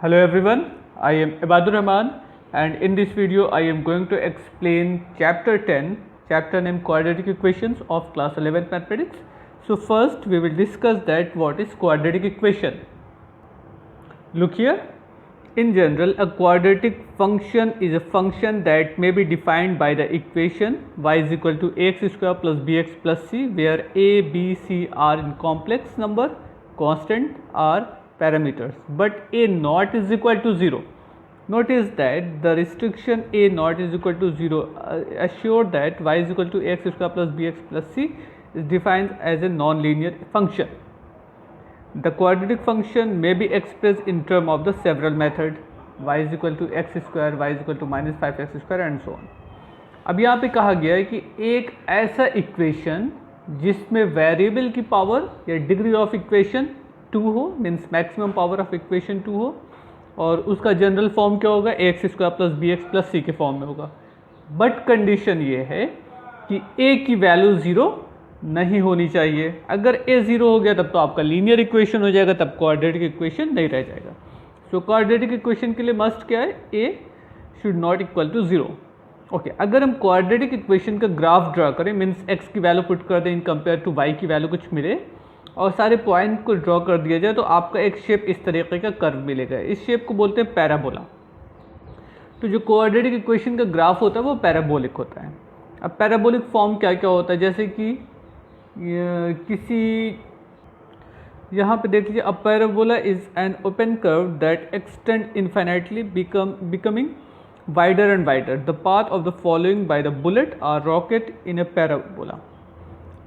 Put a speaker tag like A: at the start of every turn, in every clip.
A: Hello everyone, I am Ibadur Rahman and in this video I am going to explain chapter 10, chapter named Quadratic Equations of class 11th Mathematics. So first we will discuss that what is quadratic equation. Look here, in general a quadratic function is a function that may be defined by the equation y is equal to ax square plus bx plus c, where a, b, c are in complex number, constant are parameters, but a naught is equal to 0. Notice that the restriction a naught is equal to 0 assure that y is equal to x square plus bx plus c is defined as a non-linear function. The quadratic function may be expressed in terms of the several method y is equal to x square, y is equal to minus 5x square and so on. अब यहाँ पे कहा गया है कि एक ऐसा equation जिसमें वेरिएबल की पावर या डिग्री ऑफ इक्वेशन 2 हो, means maximum power of equation 2 हो, और उसका जनरल फॉर्म क्या होगा, X square plus B X plus C के फॉर्म में होगा. बट कंडीशन ये है कि ए की वैल्यू 0 नहीं होनी चाहिए. अगर ए 0 हो गया तब तो आपका लीनियर इक्वेशन हो जाएगा, तब क्वाड्रेटिक इक्वेशन नहीं रह जाएगा. सो क्वाड्रेटिक इक्वेशन के लिए मस्ट क्या है, A should not equal to 0. Okay, अगर हम क्वाड्रेटिक इक्वेशन का ग्राफ ड्रा करें, मीन्स एक्स की वैल्यू पुट कर दें इन कंपेयर टू वाई की वैल्यू कुछ मिले और सारे पॉइंट को ड्रॉ कर दिया जाए, तो आपका एक शेप इस तरीके का कर्व मिलेगा. इस शेप को बोलते हैं पैराबोला. तो जो क्वाड्रेटिक इक्वेशन का ग्राफ होता है वो पैराबोलिक होता है. अब पैराबोलिक फॉर्म क्या क्या होता है, जैसे कि किसी यहाँ पे देख लीजिए, a parabola is an open curve that extend infinitely becoming wider and wider. The path of the following by the bullet or rocket in a parabola.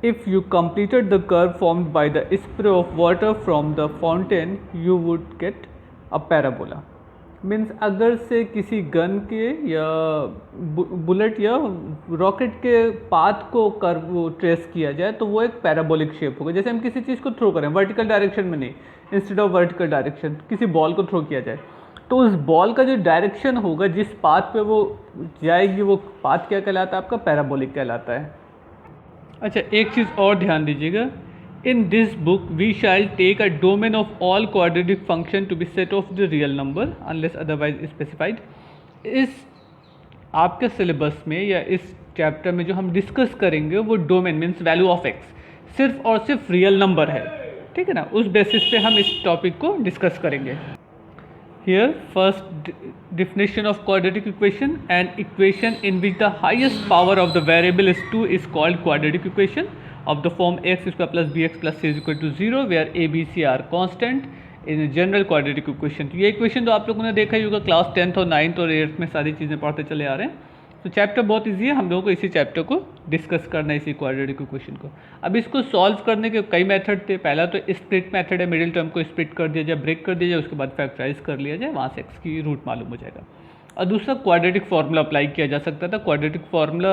A: If you completed the curve formed by the spray of water from the fountain, you would get a parabola. Means अगर से किसी gun के या bullet या rocket के path को curve trace किया जाए तो वो एक पैराबोलिक शेप होगा. जैसे हम किसी चीज़ को थ्रो करें वर्टिकल डायरेक्शन में नहीं, इंस्टेड ऑफ वर्टिकल डायरेक्शन किसी बॉल को थ्रो किया जाए, तो उस बॉल का जो डायरेक्शन होगा, जिस पाथ पे वो जाएगी, वो पाथ क्या कहलाता है, आपका पैराबोलिक कहलाता है. अच्छा, एक चीज़ और ध्यान दीजिएगा, in this book we shall take a domain of all quadratic function to be set of the real number unless otherwise specified. इस आपके सिलेबस में या इस चैप्टर में जो हम डिस्कस करेंगे वो domain means value of x सिर्फ और सिर्फ रियल नंबर है, ठीक है ना. उस बेसिस पे हम इस टॉपिक को डिस्कस करेंगे. Here first definition of quadratic equation: an equation in which the highest power of the variable is 2 is called quadratic equation of the form x square plus bx plus c is equal to 0 where a b c are constant in a general quadratic equation. तो ये equation तो आप लोगों ने देखा ही होगा, class 10th और 9th और 8th में सारी चीज़ें पढ़ते चले आ रहे हैं. तो चैप्टर बहुत इजी है, हम लोगों को इसी चैप्टर को डिस्कस करना है, इसी क्वाड्रेटिक इक्वेशन को. अब इसको सॉल्व करने के कई मेथड थे. पहला तो स्प्लिट मेथड है, मिडिल टर्म को स्प्लिट कर दिया जाए, ब्रेक कर दिया जाए, उसके बाद फैक्टराइज कर लिया जाए, वहाँ से एक्स की रूट मालूम हो जाएगा. और दूसरा क्वाड्रेटिक फार्मूला अप्लाई किया जा सकता था. क्वाड्रेटिक फार्मूला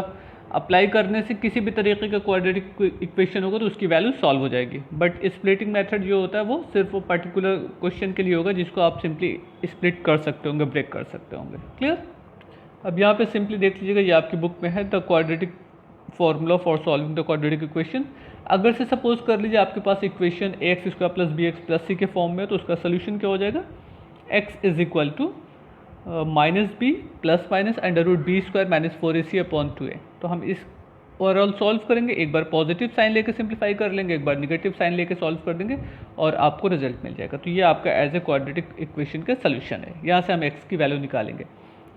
A: अप्लाई करने से किसी भी तरीके का क्वाड्रेटिक इक्वेशन होगा तो उसकी वैल्यू सॉल्व हो जाएगी. बट स्प्लिटिंग मेथड जो होता है वो सिर्फ वो पर्टिकुलर क्वेश्चन के लिए होगा जिसको आप सिंपली स्प्लिट कर सकते होंगे, ब्रेक कर सकते होंगे. क्लियर. अब यहाँ पे सिंपली देख लीजिएगा, ये आपकी बुक में है the quadratic formula for solving the quadratic equation. अगर से सपोज कर लीजिए आपके पास equation X square plus B X plus C के फॉर्म में, तो उसका सोल्यूशन क्या हो जाएगा, X is equal to minus B plus minus under root B square minus 4ac upon 2a. तो हम इस ओवरऑल सॉल्व करेंगे, एक बार पॉजिटिव साइन लेके सिंप्लीफाई कर लेंगे, एक बार नेगेटिव साइन लेके सॉल्व कर देंगे और आपको रिजल्ट मिल जाएगा. तो ये आपका एज ए क्वाड्रेटिक इक्वेशन का सोल्यूशन है. यहाँ से हम एक्स की वैल्यू निकालेंगे.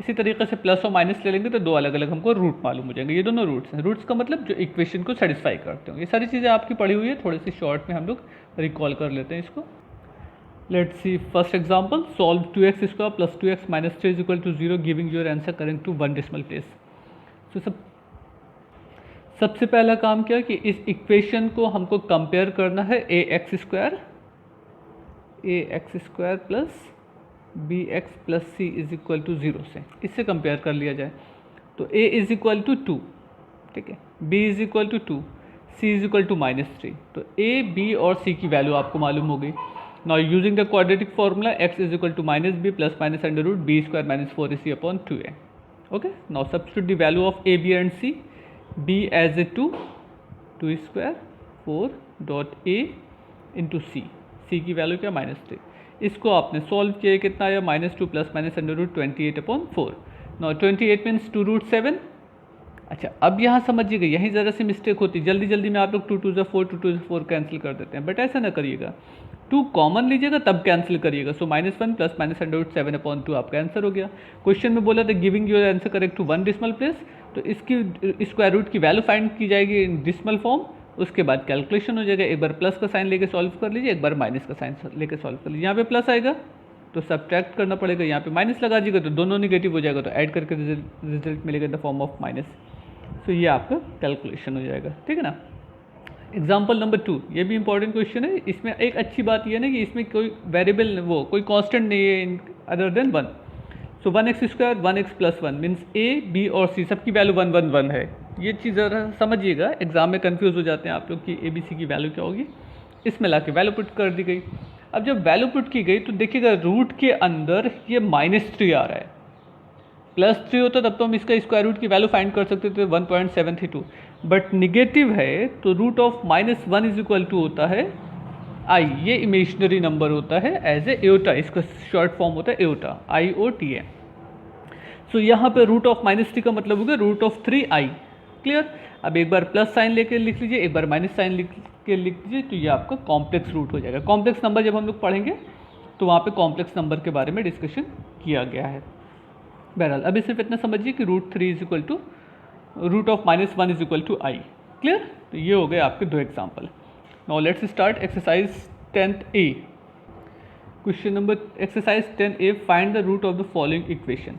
A: इसी तरीके से प्लस और माइनस ले लेंगे तो दो अलग अलग हमको रूट मालूम हो जाएंगे. ये दोनों रूट्स हैं. रूट्स का मतलब जो इक्वेशन को सेटिस्फाई करते हो. ये सारी चीज़ें आपकी पढ़ी हुई है, थोड़ी सी शॉर्ट में हम लोग रिकॉल कर लेते हैं इसको. Let's see first example, solve 2x square plus 2x minus 3 is equal to 0 giving your answer correct to 1 decimal place. तो सबसे पहला काम क्या कि इस इक्वेशन को हमको कंपेयर करना है A X square plus B X plus C is equal to 0 से. इससे कंपेयर कर लिया जाए तो a इज इक्वल टू 2, ठीक है, b is equal to 2, c is equal to -3. तो a, b और c की वैल्यू आपको मालूम हो गई. Now using the quadratic formula x is equal to -b plus minus under root b square minus 4ac upon 2a. Okay, now substitute the value of a, b and c. b as a 2 square 4 dot a into c की value क्या -3. इसको आपने solve किया, कितना आया -2 plus minus under root 28/4। Now 28 means 2√7। अच्छा, अब यहाँ समझिएगा, यहीं ज़रा सी मिस्टेक होती है, जल्दी जल्दी में आप लोग 2 2 ज़ा 4 2 2 ज़ा 4 कैंसिल कर देते हैं, बट ऐसा ना करिएगा, 2 कॉमन लीजिएगा तब कैंसिल करिएगा। So -1 plus minus under root 7/2 आपका आंसर हो गया। क्वेश्चन में बोला था giving your answer correct to 1 decimal place, तो इसकी स्क्वायर रूट की वैल्यू फाइंड की जाएगी इन डेसिमल फॉर्म, उसके बाद कैलकुलेशन हो जाएगा। एक बार प्लस का साइन लेके सॉल्व कर लीजिए, एक बार माइनस का साइन लेके सॉल्व कर लीजिए। यहाँ पे प्लस आएगा तो सब्ट्रैक्ट करना पड़ेगा, यहाँ पे माइनस लगा दीजिएगा तो दोनों निगेटिव हो जाएगा, तो ऐड करके रिजल्ट मिलेगा in the form of minus. तो ये आपका कैलकुलेशन हो जाएगा, ठीक है ना। एग्जाम्पल नंबर 2, ये भी इंपॉर्टेंट क्वेश्चन है। इसमें एक अच्छी बात यह है ना कि इसमें कोई वेरिएबल कोई कांस्टेंट नहीं है other than 1। So 1x² 1x + 1 means a b और c सबकी वैल्यू 1 1 1 है। ये चीज़ ज़रा समझिएगा, एग्जाम में कंफ्यूज हो जाते हैं आप लोग कि ABC की वैल्यू क्या होगी। इसमें ला के वैल्यू पुट कर दी गई। अब जब वैल्यू पुट की गई तो देखिएगा रूट के अंदर ये -3 आ रहा है, +3 होता तब तो हम इसका स्क्वायर रूट की वैल्यू फाइंड कर सकते थे 1.732, बट निगेटिव है तो रूट ऑफ -1 = होता है i, ये इमेजिनरी नंबर होता है एज ए एओटा, इसका शॉर्ट फॉर्म होता है एओटा, IOTA। सो यहाँ पे रूट ऑफ -3 का मतलब हो गया रूट ऑफ 3i। क्लियर। अब एक बार प्लस साइन लेके लिख लीजिए, एक बार माइनस साइन लिख लीजिए, तो ये आपका कॉम्प्लेक्स रूट हो जाएगा। कॉम्प्लेक्स नंबर जब हम लोग पढ़ेंगे तो वहाँ पे कॉम्प्लेक्स नंबर के बारे में डिस्कशन किया गया है। बहरहाल अभी सिर्फ इतना समझिए कि √3 = रूट ऑफ -1 = i। क्लियर। तो ये हो गए आपके 2 example. Now let's start exercise 10A। Question number exercise 10A, find the root of the following equation.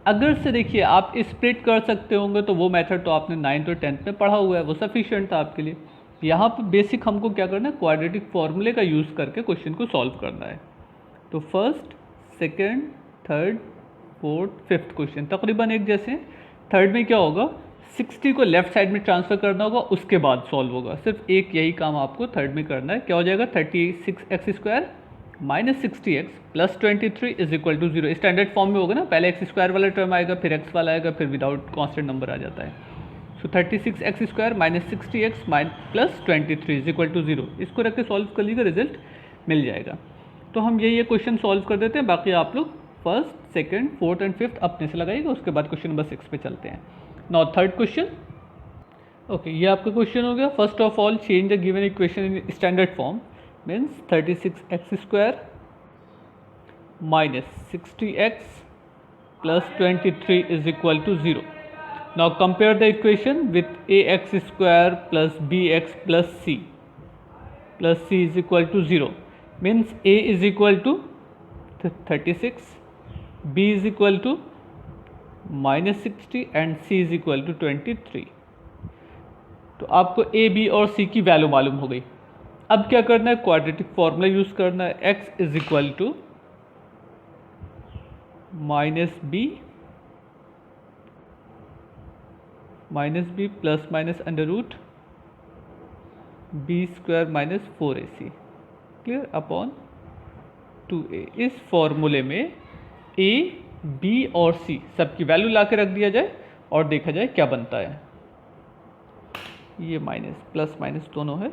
A: अगर से देखिए आप स्प्लिट कर सकते होंगे तो वो मेथड तो आपने 9th और 10th में पढ़ा हुआ है, वो सफिशिएंट था आपके लिए। यहाँ पे बेसिक हमको क्या करना है, क्वाड्रेटिक फॉर्मूले का यूज़ करके क्वेश्चन को सॉल्व करना है। तो first, second, third, fourth, fifth question तकरीबन एक जैसे। थर्ड में क्या होगा, 60 को लेफ्ट साइड में ट्रांसफ़र करना होगा, उसके बाद सॉल्व होगा। सिर्फ एक यही काम आपको थर्ड में करना है। क्या हो जाएगा, 36x² - 60x + 23 = 0। स्टैंडर्ड फॉर्म में होगा ना, पहले x² वाला टर्म आएगा, फिर x वाला आएगा, फिर विदाउट कांस्टेंट नंबर आ जाता है। सो 36x² - 60x + 23 = 0। इसको रख के सॉल्व कर लीजिएगा, रिजल्ट मिल जाएगा। तो हम ये क्वेश्चन सॉल्व कर देते हैं, बाकी आप लोग first, second, fourth and fifth अपने से लगाइएगा। उसके बाद क्वेश्चन नंबर 6 पे चलते हैं। Now third question. ओके, ये आपका क्वेश्चन हो गया। First of all, change the given equation in standard form, means 36x² - 60x + 23 = 0. Now compare the equation with ax² + bx + c = 0. Means a is equal to 36, b is equal to -60 and c is equal to 23. तो आपको a, b और c की value मालूम हो गई। अब क्या करना है, क्वाड्रेटिक फॉर्मूला यूज़ करना है। x is equal to -b plus minus under root b² - 4ac, clear, upon 2a। इस फॉर्मूले में a, b और c सबकी वैल्यू ला के रख दिया जाए और देखा जाए क्या बनता है। ये माइनस प्लस माइनस दोनों है,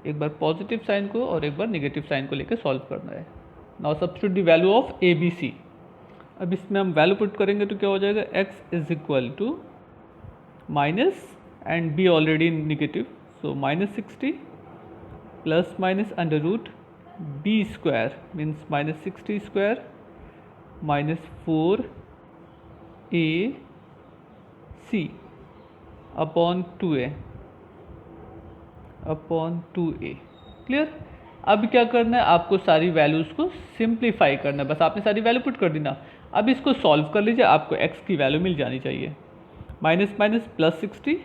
A: एक बार पॉजिटिव साइन को और एक बार नेगेटिव साइन को लेकर सॉल्व करना है। Now substitute the value of a, b, c। अब इसमें हम वैल्यू पुट करेंगे तो क्या हो जाएगा, x is equal to minus and b already negative, so -60 plus minus under root b² means -60² -4ac upon 2a। Clear. अब क्या करना है, आपको सारी वैल्यूज़ को सिंप्लीफाई करना है, बस आपने सारी वैल्यू पुट कर दी ना। अब इसको सॉल्व कर लीजिए, आपको x की वैल्यू मिल जानी चाहिए। Minus minus +60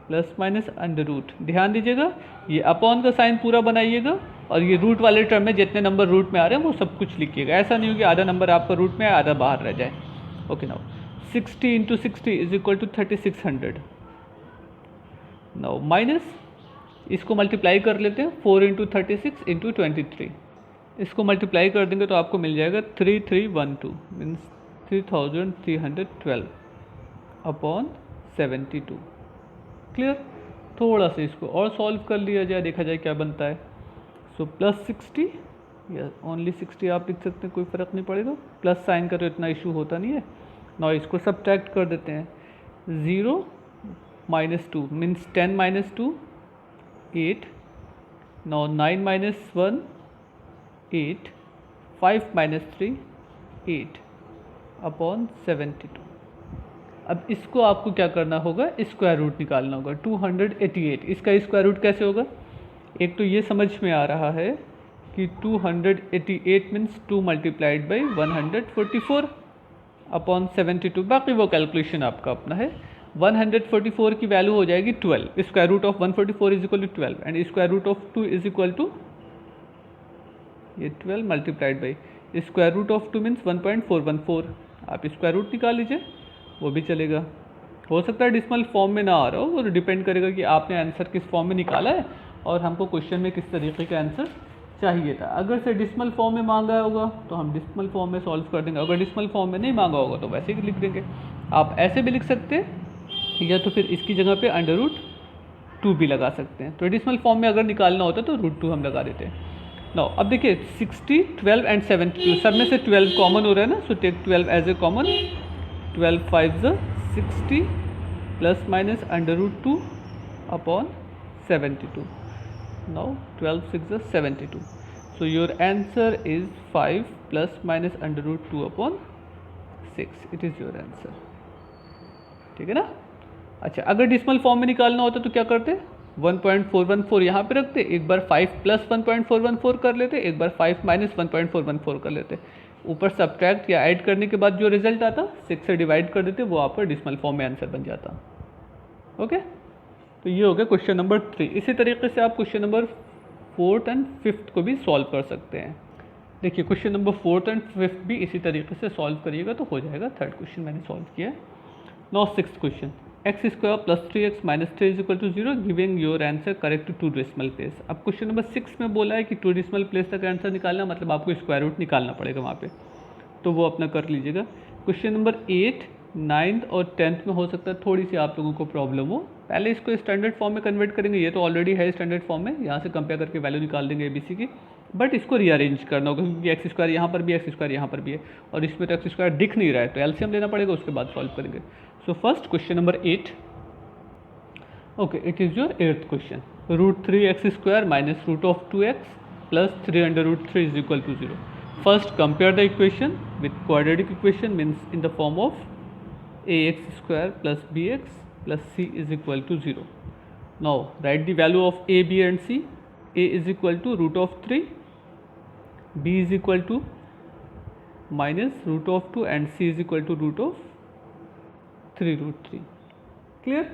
A: plus minus under root, ध्यान दीजिएगा ये अपॉन का साइन पूरा बनाइएगा और ये रूट वाले टर्म में जितने नंबर रूट में आ रहे हैं वो सब कुछ लिखिएगा। ऐसा नहीं हो कि आधा नंबर आपका रूट में है, आधा बाहर रह जाए। Okay, now 60 × 60 = 3600। नाउ माइनस, इसको मल्टीप्लाई कर लेते हैं, 4 × 36 × 23। इसको मल्टीप्लाई कर देंगे तो आपको मिल जाएगा 3312 मीन्स 3312 अपॉन 72। क्लियर। थोड़ा सा इसको और सॉल्व कर लिया जाए, देखा जाए क्या बनता है। सो +60 या ओनली 60 आप लिख सकते हैं, कोई फ़र्क नहीं पड़ेगा, प्लस साइन का तो इतना इशू होता नहीं है। ना इसको सब्ट्रैक्ट कर देते हैं, 0 - 2 मीन्स 10 - 2 8, now 9 - 1 8, 5 - 3 8 अपॉन 72। अब इसको आपको क्या करना होगा, स्क्वायर रूट निकालना होगा 288। इसका स्क्वायर रूट कैसे होगा, एक तो ये समझ में आ रहा है कि 288 मीन्स 2 मल्टीप्लाइड बाई 144 अपॉन 72। बाकी वो कैलकुलेशन आपका अपना है। 144 की वैल्यू हो जाएगी 12, square root of 144 is equal to 12 and square root of 2 is equal to ये 12 multiplied by square root of 2 means 1.414। आप स्क्वायर रूट निकाल लीजिए, वो भी चलेगा। हो सकता है डिसिमल फॉर्म में ना आ रहा हो, वो डिपेंड करेगा कि आपने आंसर किस फॉर्म में निकाला है और हमको क्वेश्चन में किस तरीके का आंसर चाहिए था। अगर से डिसिमल फॉर्म में मांगा होगा तो हम डिसिमल फॉर्म में सॉल्व कर देंगे, अगर डिसिमल फॉर्म में नहीं मांगा होगा तो वैसे ही लिख देंगे। आप ऐसे भी लिख सकते हैं या तो फिर इसकी जगह पे √2 भी लगा सकते हैं। तो डिसिमल फॉर्म में अगर निकालना होता तो √2 हम लगा देते हैं। नो अब देखिए 60, 12 एंड 72 सब में से 12 कॉमन हो रहा है ना, so take 12 as a common. 12 5 60 plus minus √2 upon 72। now 12 6 72, so your answer is 5 plus minus √2 upon 6, it is your answer। ठीक है ना। अच्छा, अगर डिसिमल फॉर्म में निकालना होता तो क्या करते, 1.414 यहाँ पे रखते, एक बार 5 प्लस 1.414 कर लेते, एक बार 5 माइनस 1.414 कर लेते, ऊपर सब्ट्रैक्ट या ऐड करने के बाद जो रिजल्ट आता 6 से डिवाइड कर देते, वो आपका डिसिमल फॉर्म में आंसर बन जाता। ओके, तो ये हो गया क्वेश्चन नंबर 3। इसी तरीके से आप question number 4th and 5th को भी सॉल्व कर सकते हैं। देखिए question number 4th and 5th भी इसी तरीके से सॉल्व करिएगा तो हो जाएगा। 3rd क्वेश्चन मैंने सॉल्व किया है। Now 6th question, x² + 3x - 3 = 0 giving your answer correct to decimal place. अब क्वेश्चन नंबर 6 में बोला है कि 2 डेसिमल प्लेस तक आंसर निकालना, मतलब आपको स्क्वायर रूट निकालना पड़ेगा वहाँ पे, तो वो अपना कर लीजिएगा। क्वेश्चन नंबर 8, 9th और 10th में हो सकता है थोड़ी सी आप लोगों को प्रॉब्लम हो। पहले इसको स्टैंडर्ड फॉर्म में कन्वर्ट करेंगे, ये तो ऑलरेडी है स्टैंडर्ड फॉर्म में, यहाँ से कंपेयर करके वैल्यू निकाल देंगे ABC की, बट इसको रीअरेंज करना होगा क्योंकि x² यहाँ पर भी x² यहाँ पर भी है और इसमें तो x² दिख नहीं रहा है, तो एलसीएम लेना पड़ेगा, उसके बाद सॉल्व करेंगे। So first question number 8, okay, it is your 8th question. √3x² - √2x plus 3 √3 is equal to 0. First compare the equation with quadratic equation, means in the form of ax² plus bx plus c is equal to 0. Now write the value of a, b and c. A is equal to √3, b is equal to minus √2 and c is equal to √3√3. Clear?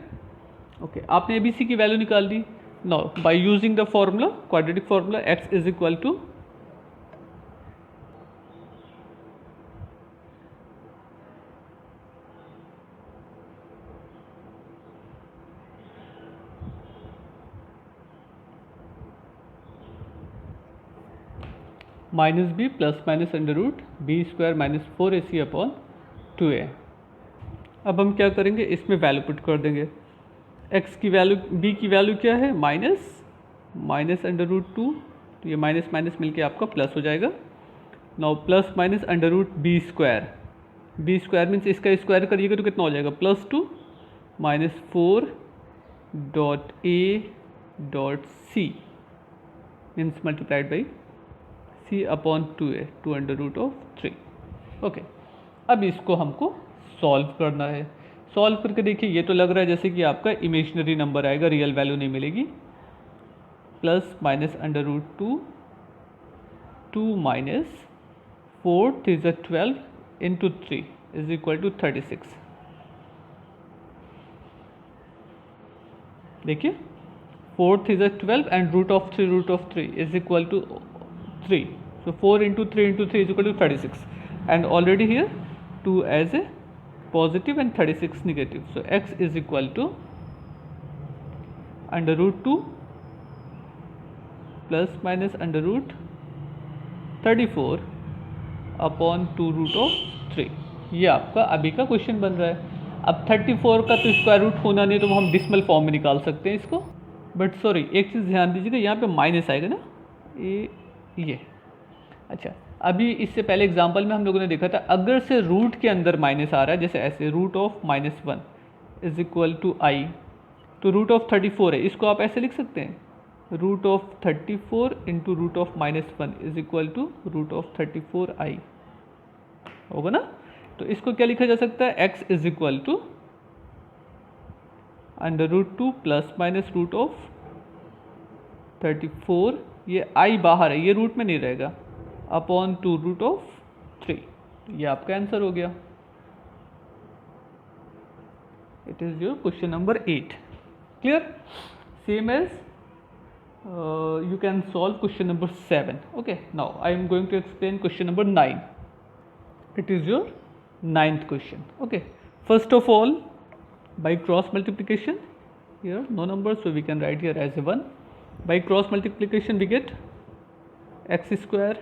A: Okay, आपने ABC की value निकाल दी। Now by using the formula, quadratic formula, x is equal to -b plus minus √b² - 4ac upon 2a। अब हम क्या करेंगे, इसमें value put कर देंगे। x की वैल्यू, b की वैल्यू क्या है, माइनस √2, तो ये माइनस माइनस मिलके आपका प्लस हो जाएगा। Now plus minus √b², b² means इसका स्क्वायर करिएगा तो कितना हो जाएगा, +2 - 4.a.c means multiplied by c upon 2a, 2√3। Okay, अब इसको हमको सॉल्व करना है। सॉल्व करके देखिए, ये तो लग रहा है जैसे कि आपका इमेजिनरी नंबर आएगा, रियल वैल्यू नहीं मिलेगी। Plus minus √2, 2 minus 4 3 12 into 3 is equal to 36। देखिए 4 3 12 and √3 is equal to 3, so 4 into 3 into 3 is equal to 36, and already here 2 as a positive and 36 negative, so x is equal to √2 plus minus √34 upon 2√3। ये आपका अभी का question बन रहा है। अब 34 का तो स्क्वायर रूट होना नहीं, तो हम डिसिमल फॉर्म में निकाल सकते हैं इसको, बट सॉरी एक चीज़ ध्यान दीजिएगा, यहाँ पे माइनस आएगा ना, ये अच्छा, अभी इससे पहले एग्जांपल में हम लोगों ने देखा था अगर से रूट के अंदर माइनस आ रहा है, जैसे ऐसे root of -1 is equal to i, तो रूट ऑफ 34 है, इसको आप ऐसे लिख सकते हैं root of 34 into root of -1 is equal to root of 34 i, होगा ना। तो इसको क्या लिखा जा सकता है, x is equal to √2 plus minus root of 34, ये आई बाहर है, ये रूट में नहीं रहेगा, अपॉन 2 रूट ऑफ 3, ये आपका आंसर हो गया। It is your question number 8। Clear? Same as you can solve question number 7. Okay, now I am going to explain question number 9. It is your 9th question. Okay, first of all, by cross multiplication, here no number, so we can write here as a 1. By cross multiplication we get x square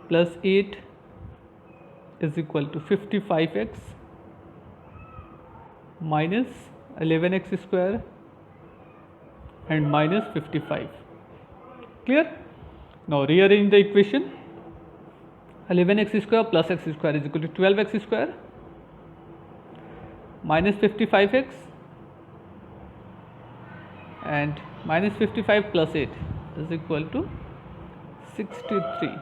A: plus 8 is equal to 55x minus 11x square and minus 55. Clear? Now rearrange the equation. 11x square plus x square is equal to 12x square minus 55x and minus 55 plus 8 is equal to 63.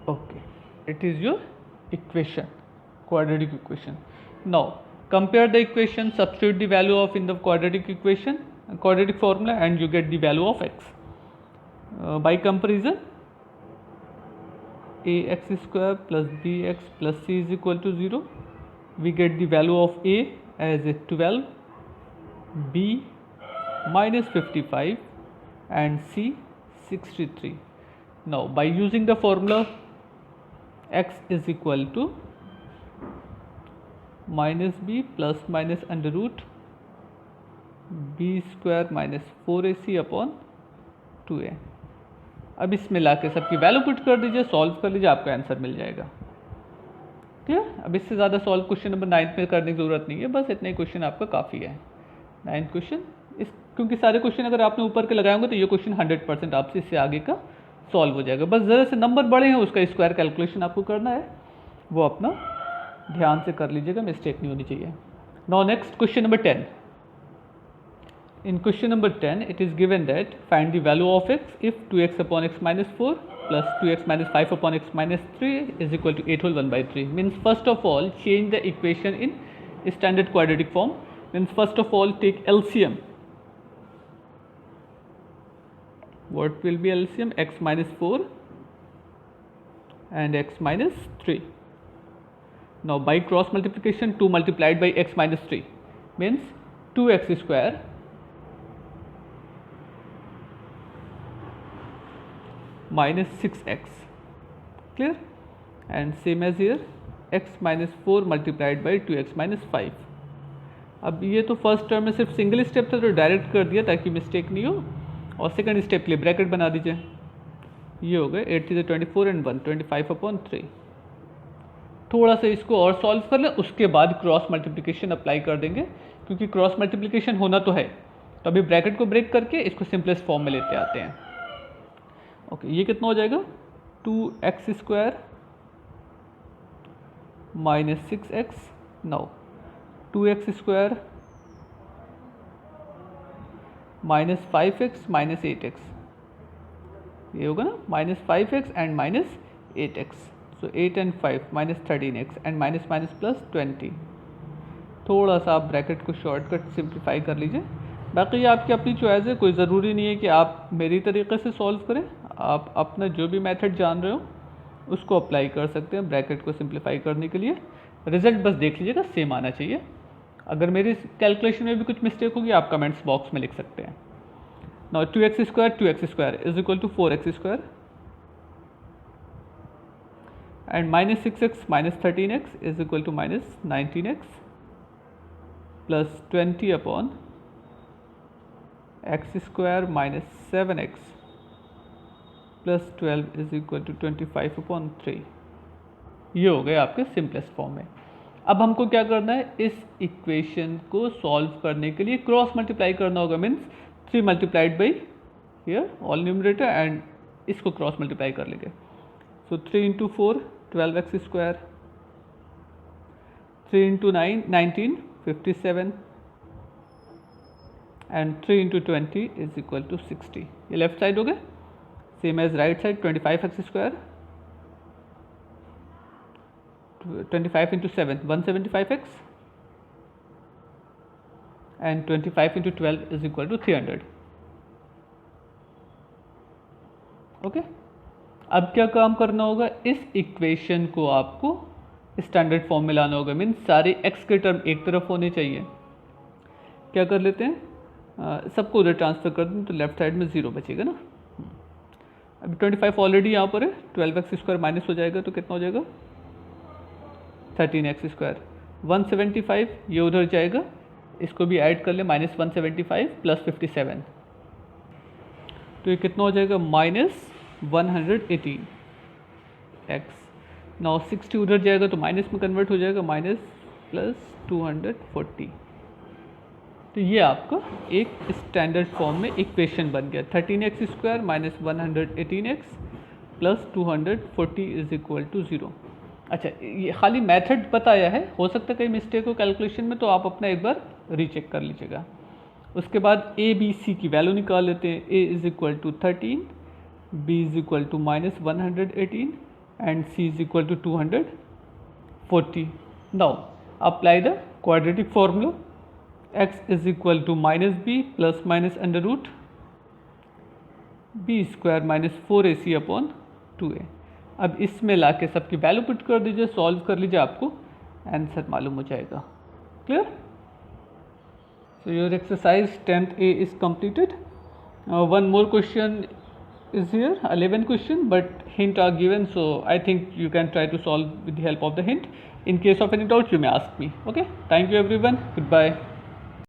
A: Okay, it is your equation, quadratic equation. Now compare the equation, substitute the value of in the quadratic equation, quadratic formula, and you get the value of x. By comparison, ax square plus bx plus c is equal to 0. We get the value of a as a 12, b minus 55 and c 63. Now by using the formula, x is equal to minus b plus minus under root b square minus 4ac upon 2a। अब इसमें लाके सबकी value put कर दीजिए, solve कर लीजिए, आपका answer मिल जाएगा। ठीक है, अब इससे ज़्यादा सॉल्व क्वेश्चन नंबर 9 में करने की ज़रूरत नहीं है, बस इतना ही क्वेश्चन आपका काफ़ी है। 9th क्वेश्चन, इस क्योंकि सारे क्वेश्चन अगर आपने ऊपर के लगाए होंगे तो ये क्वेश्चन 100% आपसे इससे आगे का सॉल्व हो जाएगा। बस ज़रा से नंबर बड़े हैं, उसका स्क्वायर कैलकुलेशन आपको करना है, वो अपना ध्यान से कर लीजिएगा, मिस्टेक नहीं होनी चाहिए। Now next question number 10। In question number 10 it is given that find the value of x if 2x upon x minus 4 plus 2x minus 5 upon x minus 3 is equal to 8 whole 1/3। Means first of all change the equation in standard quadratic form. Means first of all take LCM. What will be LCM? x minus 4 and x minus 3. Now by cross multiplication, 2 multiplied by x minus 3 means 2x square minus 6x. Clear? And same as here, x minus 4 multiplied by 2x minus 5. अब ये तो first term में सिर्फ single step था तो direct कर दिया ताकि मिस्टेक नहीं हो, और सेकंड स्टेप के लिए ब्रैकेट बना दीजिए। ये हो गए 8 × 24 and 1 25 अपॉन 3। थोड़ा सा इसको और सॉल्व कर लें, उसके बाद क्रॉस मल्टीप्लिकेशन अप्लाई कर देंगे, क्योंकि क्रॉस मल्टीप्लिकेशन होना तो है। तो अभी ब्रैकेट को ब्रेक करके इसको सिंपलेस्ट फॉर्म में लेते आते हैं। ओके, ये कितना हो जाएगा, 2x square minus 6x। Now 2x square minus 5x minus 8x, ये होगा ना, minus 5x and minus 8x। So 8 and 5 minus 13x and minus minus plus 20। थोड़ा सा आप ब्रैकेट को शॉर्टकट सिंप्लीफाई कर लीजिए। बाकी ये आपकी अपनी चॉइस है, कोई ज़रूरी नहीं है कि आप मेरी तरीके से सॉल्व करें, आप अपना जो भी मेथड जान रहे हो उसको अप्लाई कर सकते हैं ब्रैकेट को सिंप्लीफाई करने के लिए। रिजल्ट बस देख लीजिएगा, सेम आना चाहिए। अगर मेरी कैलकुलेशन में भी कुछ मिस्टेक होगी आप कमेंट्स बॉक्स में लिख सकते हैं। Now 2x square is equal to 4x square and minus 6x minus 13x is equal to minus 19x plus 20 upon x square minus 7x plus 12 is equal to 25 upon 3। ये हो गए आपके simplest form में। अब हमको क्या करना है, इस इक्वेशन को सॉल्व करने के लिए क्रॉस मल्टीप्लाई करना होगा। Means 3 multiplied by here all numerator and इसको क्रॉस मल्टीप्लाई कर लेंगे. So 3 into 4 12x square, 3 into 9 19 57 and 3 into 20 is equal to 60. ये लेफ्ट साइड हो गए. Same as right side 25x square, 25 into 7 175x and 25 into 12 is equal to 300. Okay अब क्या काम करना होगा, इस इक्वेशन को आपको स्टैंडर्ड फॉर्म में लाना होगा. मीन्स सारे x के टर्म एक तरफ होने चाहिए. क्या कर लेते हैं, सबको उधर ट्रांसफ़र कर दें तो लेफ्ट साइड में 0 बचेगा ना. अभी 25 ऑलरेडी यहाँ पर है, 12x स्क्वायर माइनस हो जाएगा तो कितना हो जाएगा 13x स्क्वायर. 175 ये उधर जाएगा, इसको भी ऐड कर ले, माइनस 175 प्लस 57 तो ये कितना हो जाएगा माइनस 118 x. नाउ 60 उधर जाएगा तो माइनस में कन्वर्ट हो जाएगा, माइनस प्लस 240. तो ये आपका एक स्टैंडर्ड फॉर्म में इक्वेशन बन गया. 13x square minus 118x plus 240 is equal to 0. अच्छा ये खाली मेथड बताया है, हो सकता है कहीं मिस्टेक हो कैलकुलेशन में, तो आप अपना एक बार रीचेक कर लीजिएगा. उसके बाद ए बी सी की वैल्यू निकाल लेते हैं. A is equal to 13, B is equal to minus 118 and C is equal to 240. Now apply the quadratic formula. x is equal to minus B plus minus under root B square minus 4ac upon 2a. अब इसमें लाके सबकी value put कर दीजिए, solve कर लीजिए, आपको answer मालूम हो जाएगा. Clear? So your exercise 10A is completed. One more question is here, 11 question, but hint are given, so I think you can try to solve with the help of the hint. In case of any doubt you may ask me. Okay, thank you everyone, goodbye.